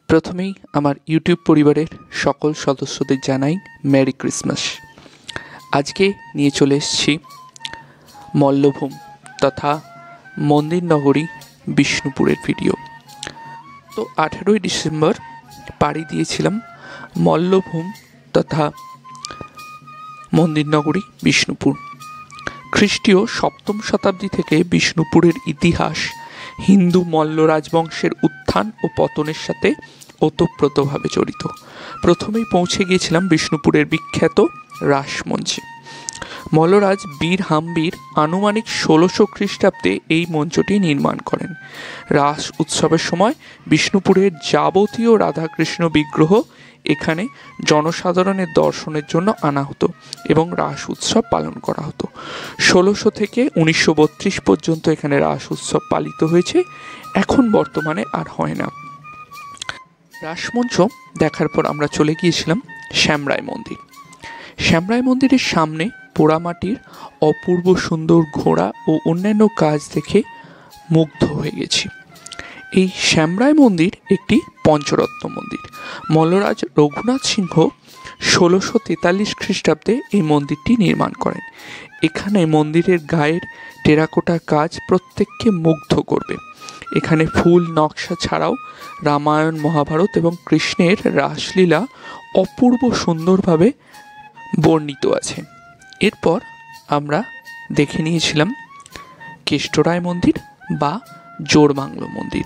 প্রথমেই আমার ইউটিউব পরিবারের সকল সদস্যদের জানাই মেরি ক্রিসমাস। আজকে নিয়ে চলে এসেছি মল্লভূম তথা মন্দির নগরী বিষ্ণুপুরের ভিডিও। তো 18ই ডিসেম্বর পাড়ি দিয়েছিলাম মল্লভূম তথা মন্দির নগরী বিষ্ণুপুর। খ্রিস্টীয় সপ্তম শতাব্দী থেকে বিষ্ণুপুরের ইতিহাস হিন্দু মল্ল রাজবংশের উত্থান ও পতনের সাথে ওতপ্রোতভাবে জড়িত। প্রথমেই পৌঁছে গিয়েছিলাম বিষ্ণুপুরের বিখ্যাত রাসমঞ্চে। মল্লরাজ বীর হাম্বির আনুমানিক 1600 খ্রিস্টাব্দে এই মঞ্চটি নির্মাণ করেন। রাস উৎসবের সময় বিষ্ণুপুরের যাবতীয় রাধাকৃষ্ণ বিগ্রহ এখানে জনসাধারণের দর্শনের জন্য আনা হতো এবং রাস উৎসব পালন করা হতো। 1600 থেকে 1932 পর্যন্ত এখানে রাস উৎসব পালিত হয়েছে, এখন বর্তমানে আর হয় না। রাসমঞ্চ দেখার পর আমরা চলে গিয়েছিলাম শ্যামরায় মন্দির। শ্যামরায় মন্দিরের সামনে পোড়ামাটির অপূর্ব সুন্দর ঘোড়া ও অন্যান্য কাজ দেখে মুগ্ধ হয়ে গেছি। এই শ্যামরায় মন্দির একটি পঞ্চরত্ন মন্দির। মল্লরাজ রঘুনাথ সিংহ 1643 খ্রিস্টাব্দে এই মন্দিরটি নির্মাণ করেন। এখানে মন্দিরের গায়ের টেরাকোটা কাজ প্রত্যেককে মুগ্ধ করবে। এখানে ফুল নকশা ছাড়াও রামায়ণ, মহাভারত এবং কৃষ্ণের রাসলীলা অপূর্ব সুন্দরভাবে বর্ণিত আছে। এরপর আমরা দেখে নিয়েছিলাম কেষ্টরায় মন্দির বা জোড়বাংলা মন্দির।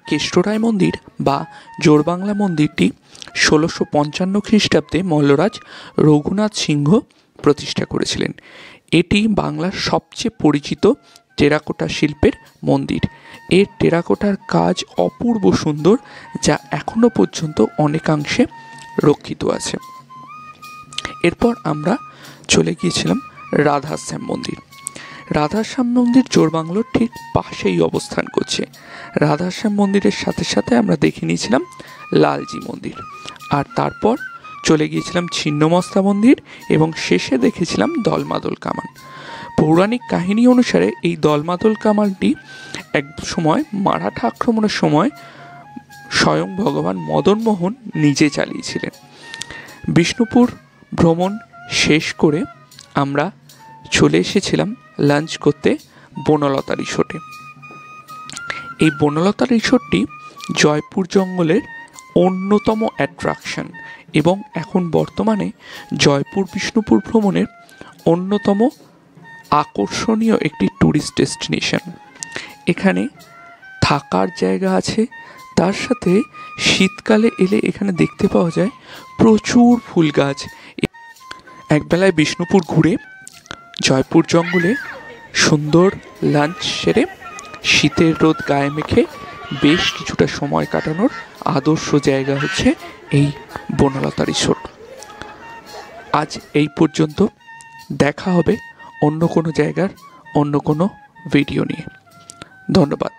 কেষ্টরায় মন্দির বা জোড়বাংলা মন্দিরটি 1655 খ্রিস্টাব্দে মল্লরাজ রঘুনাথ সিংহ প্রতিষ্ঠা করেছিলেন। এটি বাংলার সবচেয়ে পরিচিত টেরাকোটা শিল্পের মন্দির। এর টেরাকোটার কাজ অপূর্ব সুন্দর, যা এখনো পর্যন্ত অনেকাংশে রক্ষিত আছে। এরপর আমরা চলে গিয়েছিলাম রাধাশ্যাম মন্দির। রাধাশ্যাম মন্দির জোড়বাংলোর ঠিক পাশেই অবস্থান করছে। রাধাশ্যাম মন্দিরের সাথে সাথে আমরা দেখে নিয়েছিলাম লালজি মন্দির, আর তারপর চলে গিয়েছিলাম ছিন্নমস্তা মন্দির এবং শেষে দেখেছিলাম দলমাদল কামান। পৌরাণিক কাহিনী অনুসারে এই দলমাদল কামানটি এক সময় মারাঠা আক্রমণের সময় স্বয়ং ভগবান মদনমোহন নিজে চালিয়েছিলেন। বিষ্ণুপুর ভ্রমণ শেষ করে আমরা চলে এসেছিলাম লাঞ্চ করতে বনলতা রিসোর্টে। এই বনলতা রিসোর্টটি জয়পুর জঙ্গলের অন্যতম অ্যাট্রাকশন এবং এখন বর্তমানে জয়পুর বিষ্ণুপুর ভ্রমণের অন্যতম আকর্ষণীয় একটি ট্যুরিস্ট ডেস্টিনেশন। এখানে থাকার জায়গা আছে, তার সাথে শীতকালে এলে এখানে দেখতে পাওয়া যায় প্রচুর ফুল গাছ। একবেলায় বিষ্ণুপুর ঘুরে জয়পুর জঙ্গলে সুন্দর লাঞ্চ সেরে শীতের রোদ গায়ে মেখে বেশ কিছুটা সময় কাটানোর আদর্শ জায়গা হচ্ছে এই বনলতা রিসোর্ট। আজ এই পর্যন্ত, দেখা হবে অন্য কোনো জায়গার অন্য কোনো ভিডিও নিয়ে। ধন্যবাদ।